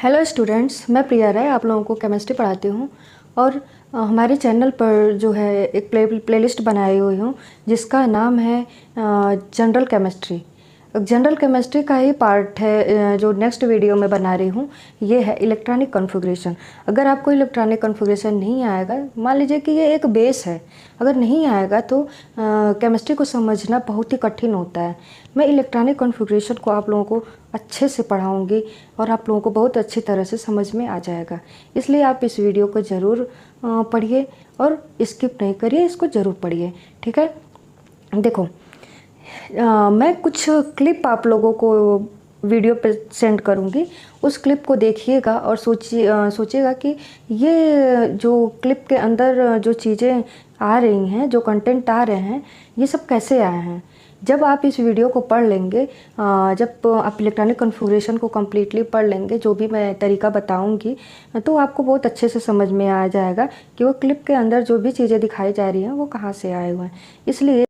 Hello students, मैं प्रिया राय आप लोगों को केमिस्ट्री पढ़ाती हूँ और हमारे चैनल पर जो है एक प्लेलिस्ट बनाई हुई हूँ जिसका नाम है जनरल केमिस्ट्री। जनरल केमिस्ट्री का ही पार्ट है जो नेक्स्ट वीडियो में बना रही हूँ। ये है इलेक्ट्रॉनिक कॉन्फ़िगरेशन। अगर आपको इलेक्ट्रॉनिक कॉन्फ़िगरेशन नहीं आएगा, मान लीजिए कि ये एक बेस है, अगर नहीं आएगा तो केमिस्ट्री को समझना बहुत ही कठिन होता है। मैं इलेक्ट्रॉनिक कॉन्फ़िगरेशन को आप लोगों को अच्छे से पढ़ाऊंगी और आप लोगों को बहुत अच्छी तरह से समझ में आ जाएगा। इसलिए आप इस वीडियो को ज़रूर पढ़िए और स्किप नहीं करिए, इसको ज़रूर पढ़िए। ठीक है, देखो मैं कुछ क्लिप आप लोगों को वीडियो पे सेंड करूँगी, उस क्लिप को देखिएगा और सोचिएगा कि ये जो क्लिप के अंदर जो चीज़ें आ रही हैं, जो कंटेंट आ रहे हैं, ये सब कैसे आए हैं। जब आप इस वीडियो को पढ़ लेंगे, जब आप इलेक्ट्रॉनिक कॉन्फ़िगरेशन को कम्प्लीटली पढ़ लेंगे, जो भी मैं तरीका बताऊंगी, तो आपको बहुत अच्छे से समझ में आ जाएगा कि वो क्लिप के अंदर जो भी चीज़ें दिखाई जा रही हैं वो कहाँ से आए हुए हैं। इसलिए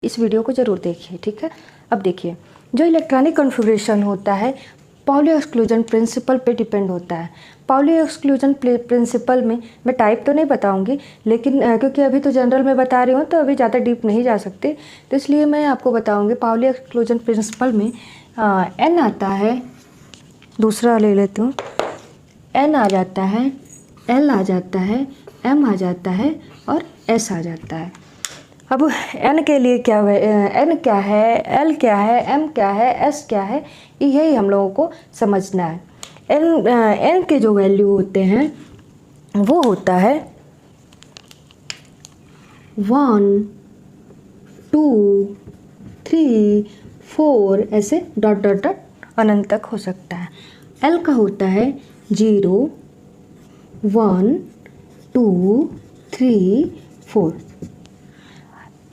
इस वीडियो को ज़रूर देखिए। ठीक है, अब देखिए, जो इलेक्ट्रॉनिक कॉन्फ़िगरेशन होता है पाउली एक्सक्लूजन प्रिंसिपल पे डिपेंड होता है। पाउली एक्सक्लूजन प्रिंसिपल में मैं टाइप तो नहीं बताऊंगी, लेकिन क्योंकि अभी तो जनरल में बता रही हूँ तो अभी ज़्यादा डीप नहीं जा सकते, तो इसलिए मैं आपको बताऊंगी। पाउली एक्सक्लूजन प्रिंसिपल में एन आता है, दूसरा ले लेती हूँ, एन आ जाता है, एल आ जाता है, एम आ जाता है और एस आ जाता है। अब एन के लिए क्या है, एन क्या है, एल क्या है, एम क्या है, एस क्या है, यही हम लोगों को समझना है। एन के जो वैल्यू होते हैं वो होता है 1, 2, 3, 4, ऐसे डॉट डॉट डॉट अनंत तक हो सकता है। एल का होता है 0, 1, 2, 3, 4।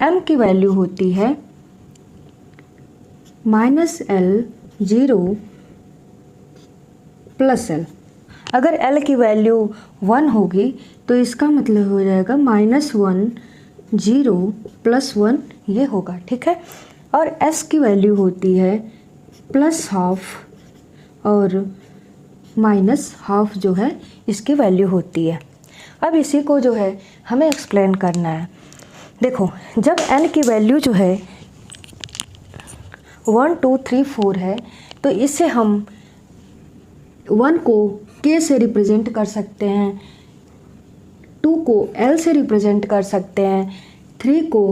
m की वैल्यू होती है -l, 0 +l। अगर l की वैल्यू 1 होगी तो इसका मतलब हो जाएगा -1, 0 +1 ये होगा। ठीक है, और s की वैल्यू होती है +12 और -12 जो है इसकी वैल्यू होती है। अब इसी को जो है हमें एक्सप्लेन करना है। देखो, जब n की वैल्यू जो है 1, 2, 3, 4 है तो इससे हम 1 को k से रिप्रेजेंट कर सकते हैं, 2 को l से रिप्रेजेंट कर सकते हैं, 3 को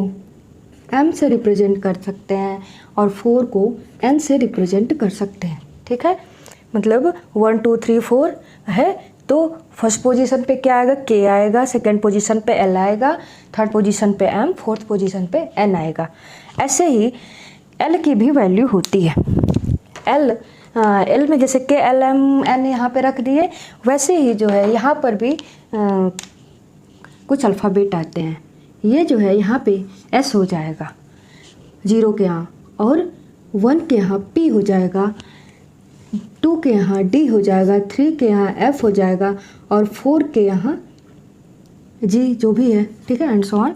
m से रिप्रेजेंट कर सकते हैं और 4 को n से रिप्रेजेंट कर सकते हैं। ठीक है, मतलब 1, 2, 3, 4 है तो फर्स्ट पोजीशन पे क्या आएगा, k आएगा, सेकंड पोजीशन पे l आएगा, थर्ड पोजीशन पे m, फोर्थ पोजीशन पे n आएगा। ऐसे ही l की भी वैल्यू होती है। l में जैसे k, l, m, n यहाँ पे रख दिए, वैसे ही जो है यहाँ पर भी कुछ अल्फ़ाबेट आते हैं। ये जो है यहाँ पे s हो जाएगा 0 के यहाँ, और 1 के यहाँ p हो जाएगा, 2 के यहाँ D हो जाएगा, 3 के यहाँ F हो जाएगा और 4 के यहाँ G जो भी है। ठीक है, एंड सो ऑन,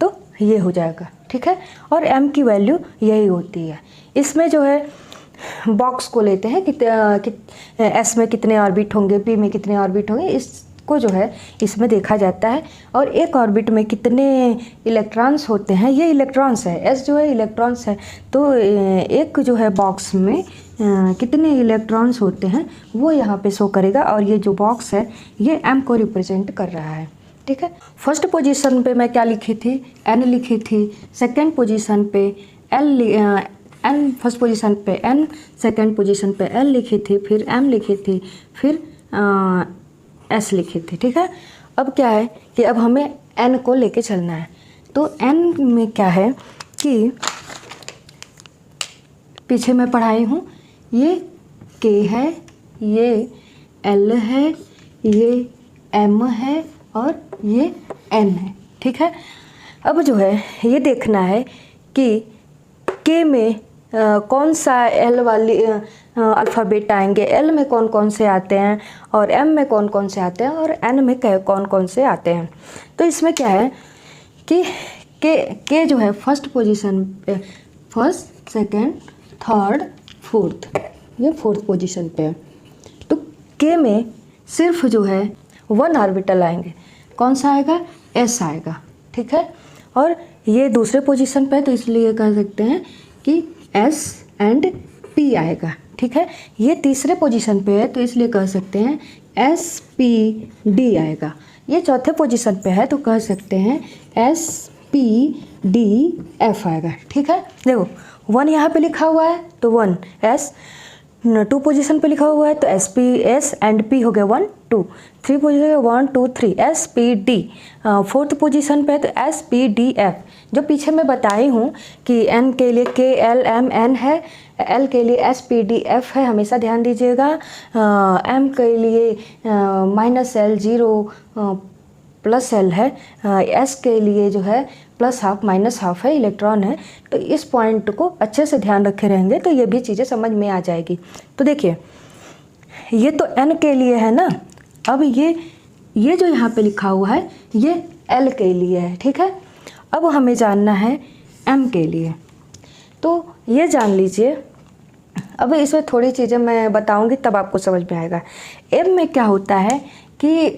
तो ये हो जाएगा। ठीक है, और M की वैल्यू यही होती है। इसमें जो है बॉक्स को लेते हैं कि S में कितने ऑर्बिट होंगे, P में कितने ऑर्बिट होंगे, इसको जो है इसमें देखा जाता है। और एक ऑर्बिट में कितने इलेक्ट्रॉन्स होते हैं, ये इलेक्ट्रॉन्स है, S जो है इलेक्ट्रॉन्स है, तो एक जो है बॉक्स में कितने इलेक्ट्रॉन्स होते हैं वो यहाँ पे शो करेगा, और ये जो बॉक्स है ये m को रिप्रेजेंट कर रहा है। ठीक है, फर्स्ट पोजीशन पे मैं क्या लिखी थी, n लिखी थी, सेकंड पोजीशन पे n, फर्स्ट पोजीशन पे n, सेकंड पोजीशन पे l लिखी थी, फिर m लिखी थी, फिर s लिखी थी। ठीक है, अब क्या है कि अब हमें n को लेके चलना है। तो n में क्या है कि पीछे मैं पढ़ाई हूँ, ये k है, ये l है, ये m है और ये n है। ठीक है, अब जो है ये देखना है कि k में कौन सा l वाली अल्फ़ाबेट आएंगे, l में कौन कौन से आते हैं और m में कौन कौन से आते हैं और n में कौन कौन से आते हैं। तो इसमें क्या है कि k जो है फर्स्ट पोजीशन पे, फर्स्ट, सेकंड, थर्ड, फोर्थ, ये फोर्थ पोजीशन पे है। तो के में सिर्फ जो है 1 ऑर्बिटल आएंगे। कौन सा आएगा? एस आएगा, ठीक है। और ये दूसरे पोजीशन पे है तो इसलिए कह सकते हैं कि एस एंड पी आएगा, ठीक है। ये तीसरे पोजीशन पे है तो इसलिए कह सकते हैं एस पी डी आएगा। ये चौथे पोजीशन पे है तो कह सकते हैं एस पी डी एफ आएगा, ठीक है। देखो 1 यहाँ पे लिखा हुआ है तो 1 एस, 2 पोजीशन पे लिखा हुआ है तो S P S and P हो गया 1 2, 3 position 1 2 3 S P D, 4th position पे है तो एस पी डी एफ। जो पीछे मैं बताई हूँ कि एन के लिए के एल एम एन है, एल के लिए एस पी डी एफ है, हमेशा ध्यान दीजिएगा। एम के लिए -L 0 +L है, एस के लिए जो है +½ -½ है, इलेक्ट्रॉन है। तो इस पॉइंट को अच्छे से ध्यान रखे रहेंगे तो ये भी चीज़ें समझ में आ जाएगी। तो देखिए ये तो एन के लिए है ना, अब ये जो यहाँ पे लिखा हुआ है ये एल के लिए है, ठीक है। अब हमें जानना है एम के लिए, तो ये जान लीजिए। अब इसमें थोड़ी चीज़ें मैं बताऊंगी तब आपको समझ में आएगा। एम में क्या होता है कि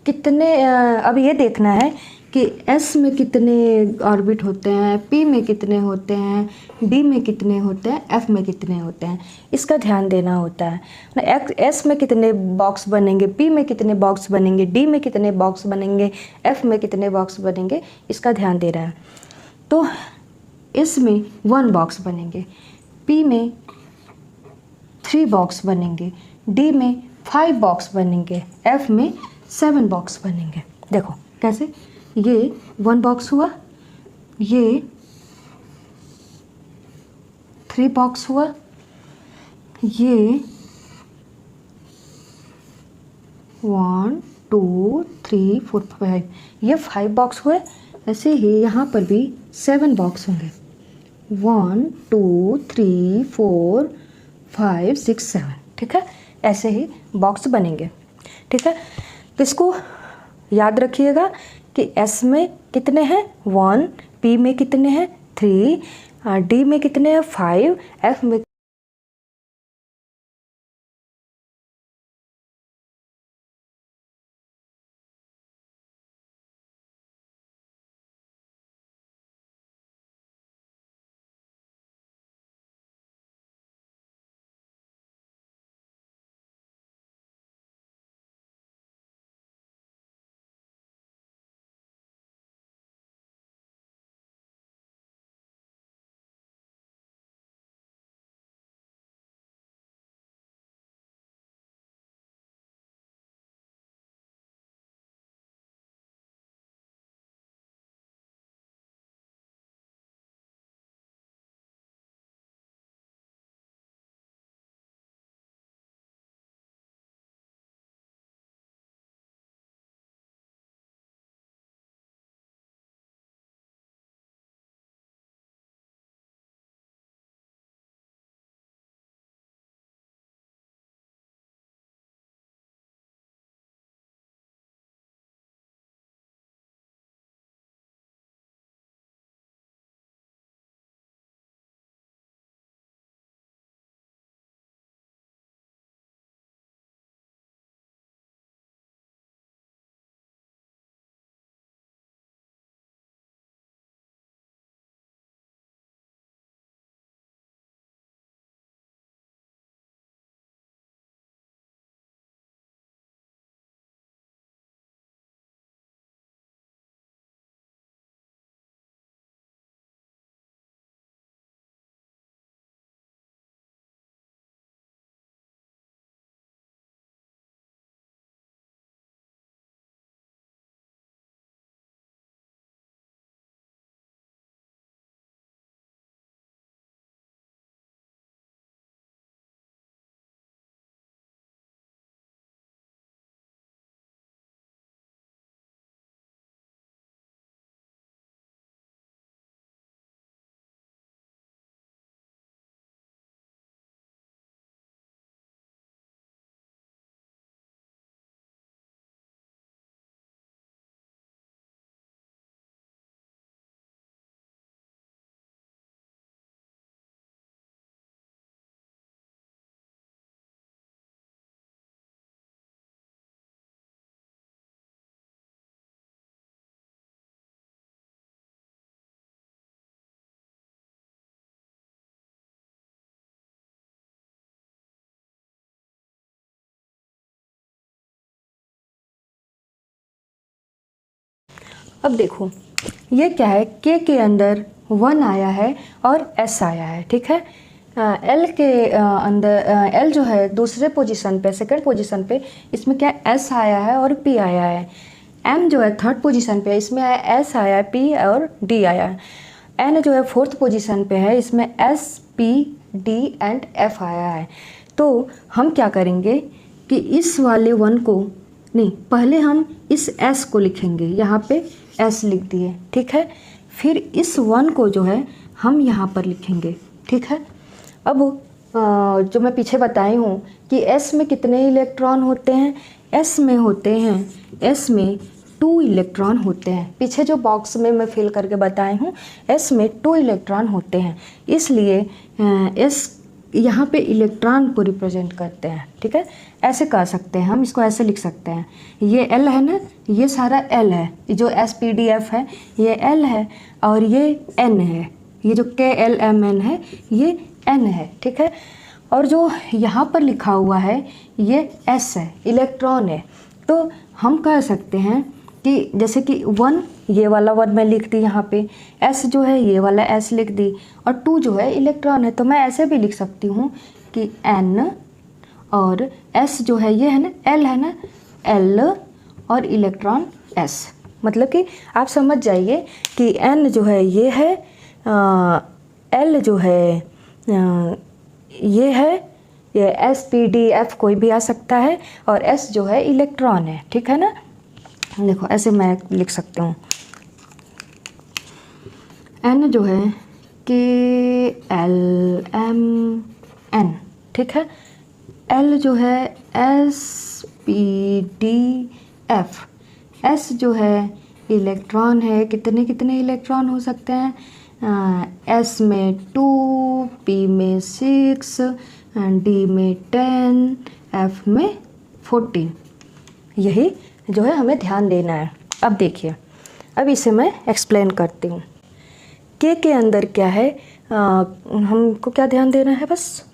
कितने, अब ये देखना है कि एस में कितने ऑर्बिट होते हैं, पी में कितने होते हैं, डी में कितने होते हैं, एफ में कितने होते हैं, इसका ध्यान देना होता है। एस में कितने बॉक्स बनेंगे, पी में कितने बॉक्स बनेंगे, डी में कितने बॉक्स बनेंगे, एफ में कितने बॉक्स बनेंगे, इसका ध्यान दे रहा है। तो एस में 1 बॉक्स बनेंगे, पी में 3 बॉक्स बनेंगे, डी में 5 बॉक्स बनेंगे, एफ में 7 बॉक्स बनेंगे। देखो कैसे, ये 1 बॉक्स हुआ, ये 3 बॉक्स हुआ, ये 1 2 3 4 5, ये 5 बॉक्स हुए। ऐसे ही यहाँ पर भी 7 बॉक्स होंगे, 1 2 3 4 5 6 7, ठीक है। ऐसे ही बॉक्स बनेंगे, ठीक है। तो इसको याद रखिएगा कि एस में कितने हैं 1, पी में कितने हैं 3, डी में कितने हैं 5, एफ में अब देखो ये क्या है, के अंदर 1 आया है और s आया है, ठीक है। एल के अंदर एल जो है दूसरे पोजीशन पे, सेकंड पोजीशन पे, इसमें क्या s आया है और p आया है। m जो है थर्ड पोजीशन पे, इसमें s आया है, p और d आया है। n जो है फोर्थ पोजीशन पे है, इसमें s, p, d and f आया है। तो हम क्या करेंगे कि इस वाले 1 को नहीं, पहले हम इस s को लिखेंगे, यहाँ पे s लिख दिए, ठीक है। फिर इस 1 को जो है हम यहाँ पर लिखेंगे, ठीक है। अब जो मैं पीछे बताई हूँ कि s में कितने इलेक्ट्रॉन होते हैं, s में होते हैं, s में 2 इलेक्ट्रॉन होते हैं। पीछे जो बॉक्स में मैं फिल करके बताई हूँ, s में 2 इलेक्ट्रॉन होते हैं, इसलिए s यहाँ पे इलेक्ट्रॉन को रिप्रेजेंट करते हैं, ठीक है। ऐसे कर सकते हैं, हम इसको ऐसे लिख सकते हैं, ये L है ना, ये सारा L है, जो SPDF है ये L है, और ये N है, ये जो KLMN है ये N है, ठीक है। और जो यहाँ पर लिखा हुआ है ये S है, इलेक्ट्रॉन है। तो हम कह सकते हैं कि जैसे कि 1, ये वाला 1 मैं लिख दी यहाँ पे, S जो है ये वाला S लिख दी, और 2 जो है इलेक्ट्रॉन है। तो मैं ऐसे भी लिख सकती हूँ कि N और S जो है ये है ना, L है ना, L और इलेक्ट्रॉन S। मतलब कि आप समझ जाइए कि N जो है ये है, L जो है ये है, ये SPDF कोई भी आ सकता है, और S जो है इलेक्ट्रॉन है, ठीक है ना। देखो ऐसे मैं लिख सकती हूँ, N जो है KLMN, ठीक है। L जो है SPDF, S जो है इलेक्ट्रॉन है, कितने कितने इलेक्ट्रॉन हो सकते हैं, S में 2, P में 6, D में 10, F में 14। यही जो है हमें ध्यान देना है। अब देखिए, अब इसे मैं एक्सप्लेन करती हूँ। के अंदर क्या है, हमको क्या ध्यान देना है, बस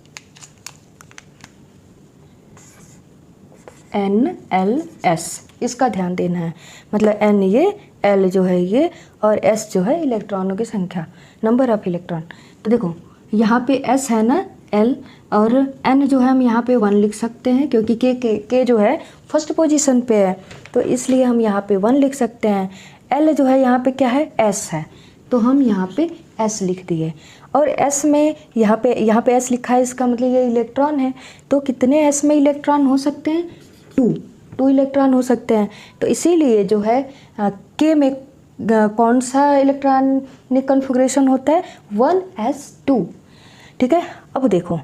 NLS इसका ध्यान देना है। मतलब N ये, L जो है ये, और S जो है इलेक्ट्रॉनों की संख्या, नंबर ऑफ इलेक्ट्रॉन। तो देखो यहाँ पे S है ना, L, और N जो है हम यहाँ पे 1 लिख सकते हैं, क्योंकि के जो है फर्स्ट पोजीशन पे है, तो इसलिए हम यहाँ पे 1 लिख सकते हैं। L जो है यहाँ पे क्या है, S है, तो हम यहाँ पे S लिख दिए। और S में यहाँ पे S लिखा है, इसका मतलब ये इलेक्ट्रॉन है। तो कितने S में इलेक्ट्रॉन हो सकते हैं, 2 इलेक्ट्रॉन हो सकते हैं। तो इसीलिए जो है K में कौन सा इलेक्ट्रॉनिक कॉन्फ़िगरेशन होता है, 1s2, ठीक है। अब देखो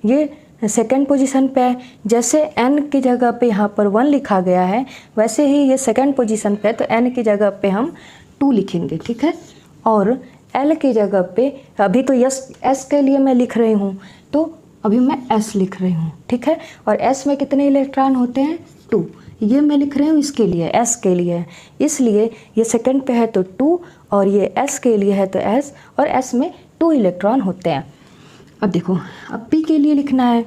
ये सेकेंड पोजीशन पे है, जैसे N की जगह पे यहाँ पर 1 लिखा गया है, वैसे ही ये सेकेंड पोजीशन पे है, तो N की जगह पे हम 2 लिखेंगे, ठीक है। और L की जगह पे अभी तो S के लिए मैं लिख रही हूँ, तो अभी मैं S लिख रही हूँ, ठीक है। और S में कितने इलेक्ट्रॉन होते हैं, 2। ये मैं लिख रही हूँ इसके लिए, S के लिए, इसलिए ये सेकंड पे है तो 2, और ये S के लिए है तो S, और S में 2 इलेक्ट्रॉन होते हैं। अब देखो, अब P के लिए लिखना है,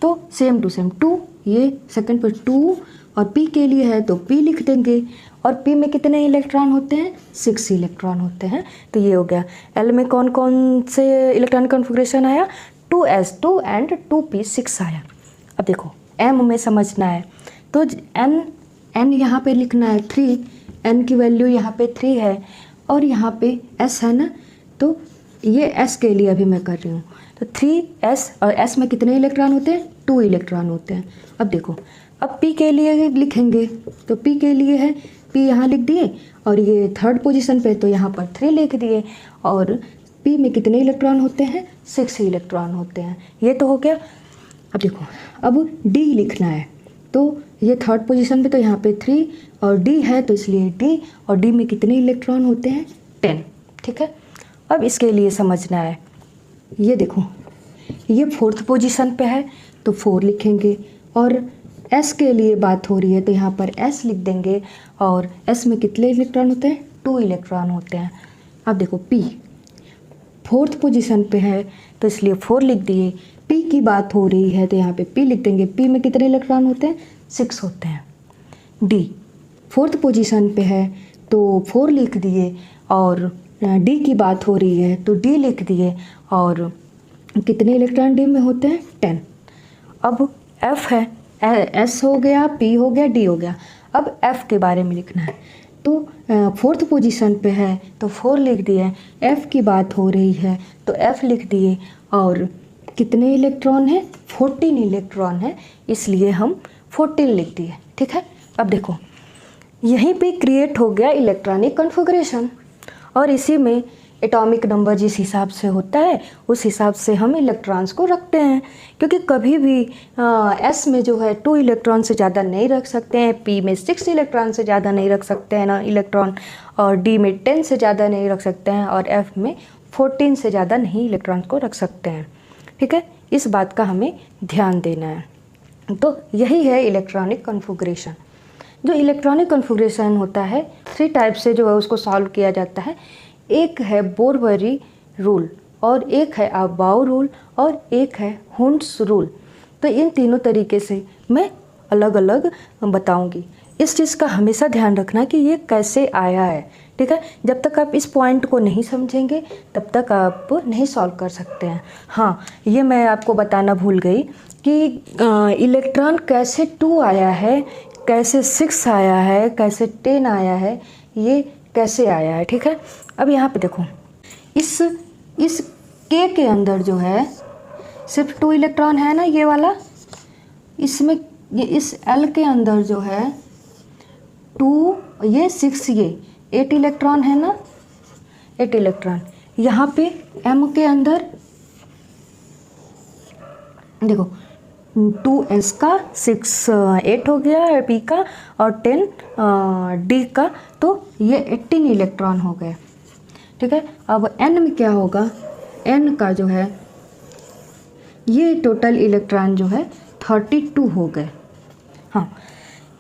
तो सेम टू सेम 2, ये सेकंड पर 2, और P के लिए है तो P लिख देंगे। और P में कितने इलेक्ट्रॉन होते हैं, 6 इलेक्ट्रॉन होते हैं। तो ये हो गया। L में कौन कौन से इलेक्ट्रॉनिक कॉन्फ़िगरेशन आया, 2s2 एंड 2p6 आया। अब देखो M में समझना है, तो N यहाँ पे लिखना है 3, N की वैल्यू यहाँ पे 3 है, और यहाँ पे S है ना, तो ये S के लिए अभी मैं कर रही हूँ। तो 3s, और S में कितने इलेक्ट्रॉन होते हैं, 2 इलेक्ट्रॉन होते हैं। अब देखो, अब P के लिए लिखेंगे, तो P के लिए है, P यहाँ लिख दिए, और ये थर्ड पोजीशन पे तो यहाँ पर 3 लिख दिए। और P में कितने इलेक्ट्रॉन होते हैं, 6 इलेक्ट्रॉन होते हैं। ये तो हो गया। अब देखो, अब D लिखना है, तो ये थर्ड पोजीशन पे तो यहाँ पे 3, और D है तो इसलिए D, और D में कितने इलेक्ट्रॉन होते हैं, 10, ठीक है। अब इसके लिए समझना है, ये देखो ये फोर्थ पोजीशन पे है तो 4 लिखेंगे, और S के लिए बात हो रही है तो यहाँ पर S लिख देंगे, और S में कितने इलेक्ट्रॉन होते हैं, 2 इलेक्ट्रॉन होते हैं। अब देखो P फोर्थ पोजीशन पे है तो इसलिए 4 लिख दिए। P की बात हो रही है तो यहाँ पे P लिख देंगे, P में कितने इलेक्ट्रॉन होते हैं, 6 होते हैं। D फोर्थ पोजीशन पे है तो 4 लिख दिए, और डी की बात हो रही है तो डी लिख दिए। और कितने इलेक्ट्रॉन डी में होते हैं? 10। अब एफ है, एस हो गया, पी हो गया, डी हो गया। अब एफ के बारे में लिखना है, तो 4th पोजीशन पे है तो 4 लिख दिए। एफ की बात हो रही है तो एफ लिख दिए। और कितने इलेक्ट्रॉन है? 14 इलेक्ट्रॉन है, इसलिए हम 14 लिख दिए। ठीक है। अब देखो यहीं पे क्रिएट हो गया इलेक्ट्रॉनिक कॉन्फ़िगरेशन, और इसी में एटॉमिक नंबर जिस हिसाब से होता है उस हिसाब से हम इलेक्ट्रॉन्स को रखते हैं। क्योंकि कभी भी एस में जो है 2 इलेक्ट्रॉन से ज़्यादा नहीं रख सकते हैं, पी में 6 इलेक्ट्रॉन से ज़्यादा नहीं रख सकते हैं ना इलेक्ट्रॉन, और डी में 10 से ज़्यादा नहीं रख सकते हैं, और एफ में 14 से ज़्यादा नहीं इलेक्ट्रॉन को रख सकते हैं। ठीक है, इस बात का हमें ध्यान देना है। तो यही है इलेक्ट्रॉनिक कॉन्फ़िगरेशन। जो इलेक्ट्रॉनिक कॉन्फ़िगरेशन होता है 3 टाइप से जो है उसको सॉल्व किया जाता है। एक है बोरबरी रूल, और एक है अबाउ रूल, और एक है हुंड्स रूल। तो इन तीनों तरीके से मैं अलग अलग बताऊंगी। इस चीज़ का हमेशा ध्यान रखना कि ये कैसे आया है। ठीक है, जब तक आप इस पॉइंट को नहीं समझेंगे तब तक आप नहीं सॉल्व कर सकते हैं। हाँ, ये मैं आपको बताना भूल गई कि इलेक्ट्रॉन कैसे 2 आया है, कैसे 6 आया है, कैसे 10 आया है, ये कैसे आया है। ठीक है, अब यहाँ पे देखो इस के अंदर जो है सिर्फ 2 इलेक्ट्रॉन है ना, ये वाला। इसमें ये इस एल के अंदर जो है 2, ये 6, ये 8 इलेक्ट्रॉन है ना, 8 इलेक्ट्रॉन। यहाँ पे एम के अंदर देखो 2s का 6 8 हो गया पी का, और 10 डी का, तो ये 18 इलेक्ट्रॉन हो गए। ठीक है, अब n में क्या होगा? n का जो है ये टोटल इलेक्ट्रॉन जो है 32 हो गए। हाँ,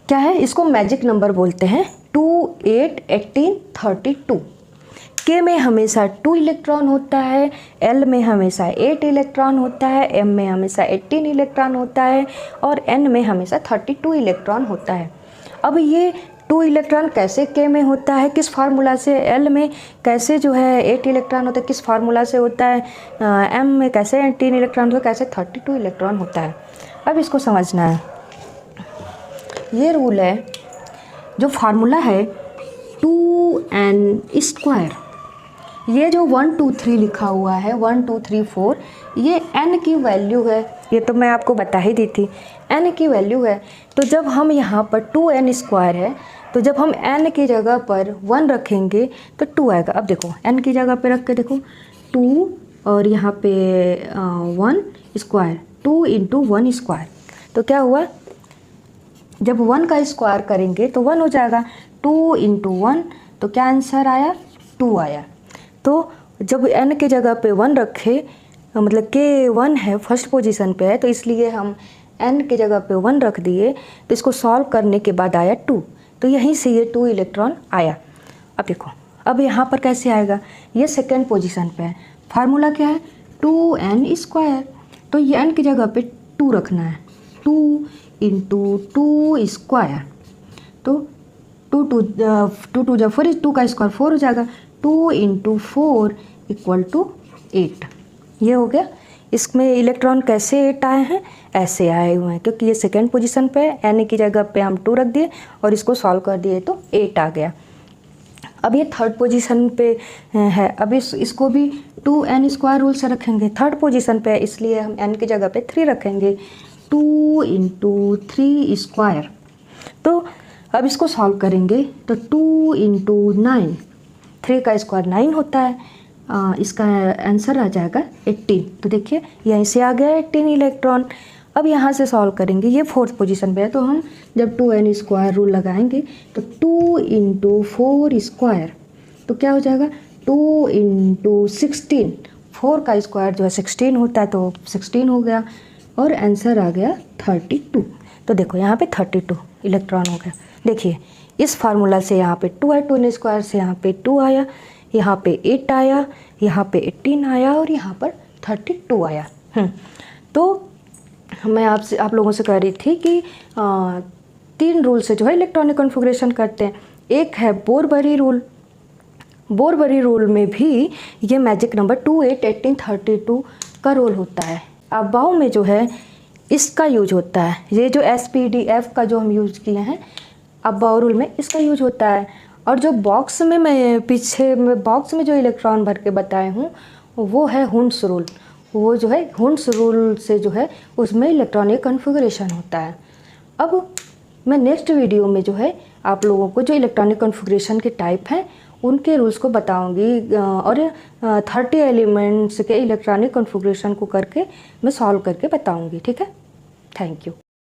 क्या है, इसको मैजिक नंबर बोलते हैं। 2 8 18 32। के में हमेशा 2 इलेक्ट्रॉन होता है, एल में हमेशा 8 इलेक्ट्रॉन होता है, एम में हमेशा 18 इलेक्ट्रॉन होता है, और एन में हमेशा 32 इलेक्ट्रॉन होता है। अब ये 2 इलेक्ट्रॉन कैसे के में होता है, किस फार्मूला से? एल में कैसे जो है 8 इलेक्ट्रॉन होता है, किस फार्मूला से होता है? एम में कैसे 18 इलेक्ट्रॉन होता है, कैसे 32 इलेक्ट्रॉन होता है। अब इसको समझना है। ये रूल है, जो फार्मूला है 2n²। ये जो 1 2 3 लिखा हुआ है 1 2 3 4, ये n की वैल्यू है। ये तो मैं आपको बता ही दी थी, n की वैल्यू है। तो जब हम यहाँ पर 2n² है, तो जब हम n की जगह पर 1 रखेंगे तो 2 आएगा। अब देखो n की जगह पे रख के देखो 2, और यहाँ पे 1², 2 × 1²। तो क्या हुआ, जब 1 का स्क्वायर करेंगे तो 1 हो जाएगा। 2 × 1, तो क्या आंसर आया? 2 आया। तो जब n के जगह पे 1 रखे, मतलब के 1 है, फर्स्ट पोजीशन पे है, तो इसलिए हम n के जगह पे 1 रख दिए। तो इसको सॉल्व करने के बाद आया 2, तो यहीं से ये 2 इलेक्ट्रॉन आया। अब देखो, अब यहाँ पर कैसे आएगा? ये सेकेंड पोजीशन पे है। फार्मूला क्या है? 2n²। तो ये n की जगह पे 2 रखना है, 2 × 2²। तो 2 जब 4, 2 का स्क्वायर 4 हो जाएगा। 2 × 4 = 8। ये हो गया। इसमें इलेक्ट्रॉन कैसे 8 आए हैं? ऐसे आए हुए हैं, क्योंकि ये सेकेंड पोजीशन पे है, n की जगह पे हम 2 रख दिए और इसको सॉल्व कर दिए तो 8 आ गया। अब ये थर्ड पोजीशन पे है। अब इसको भी 2n² रूल से रखेंगे। थर्ड पोजीशन पे है, इसलिए हम n की जगह पे 3 रखेंगे। 2 × 3²। तो अब इसको सॉल्व करेंगे तो 2 × 9, 3 का स्क्वायर 9 होता है। इसका आंसर आ जाएगा 18। तो देखिए यहीं से आ गया 18 इलेक्ट्रॉन। अब यहाँ से सॉल्व करेंगे, ये फोर्थ पोजीशन पे है, तो हम जब 2n² रूल लगाएंगे तो 2 × 4²। तो क्या हो जाएगा? 2 × 16। 4 का स्क्वायर जो है 16 होता है, तो 16 हो गया, और आंसर आ गया 32। तो देखो यहाँ पे 32 इलेक्ट्रॉन हो गया। देखिए इस फार्मूला से यहाँ पे 2 है, 2n² से यहाँ पे 2 आया, यहाँ पे 8 आया, यहाँ पे 18 आया, और यहाँ पर 32 आया। तो मैं आप लोगों से कह रही थी कि 3 रूल से जो है इलेक्ट्रॉनिक कॉन्फ़िगरेशन करते हैं। एक है बोरबरी रूल। बोरबरी रूल में भी ये मैजिक नंबर 281832 का रोल होता है। अबाउ में जो है इसका यूज होता है, ये जो SPDF का जो हम यूज किए हैं अबाउ रूल में इसका यूज होता है। और जो बॉक्स में मैं पीछे बॉक्स में जो इलेक्ट्रॉन भर के बताए हूँ वो है हुंड्स रूल। वो जो है हुंड्स रूल से जो है उसमें इलेक्ट्रॉनिक कॉन्फ़िगरेशन होता है। अब मैं नेक्स्ट वीडियो में जो है आप लोगों को जो इलेक्ट्रॉनिक कॉन्फ़िगरेशन के टाइप हैं उनके रूल्स को बताऊंगी और 30 एलिमेंट्स के इलेक्ट्रॉनिक कॉन्फ़िगरेशन को करके मैं सॉल्व करके बताऊंगी। ठीक है, थैंक यू।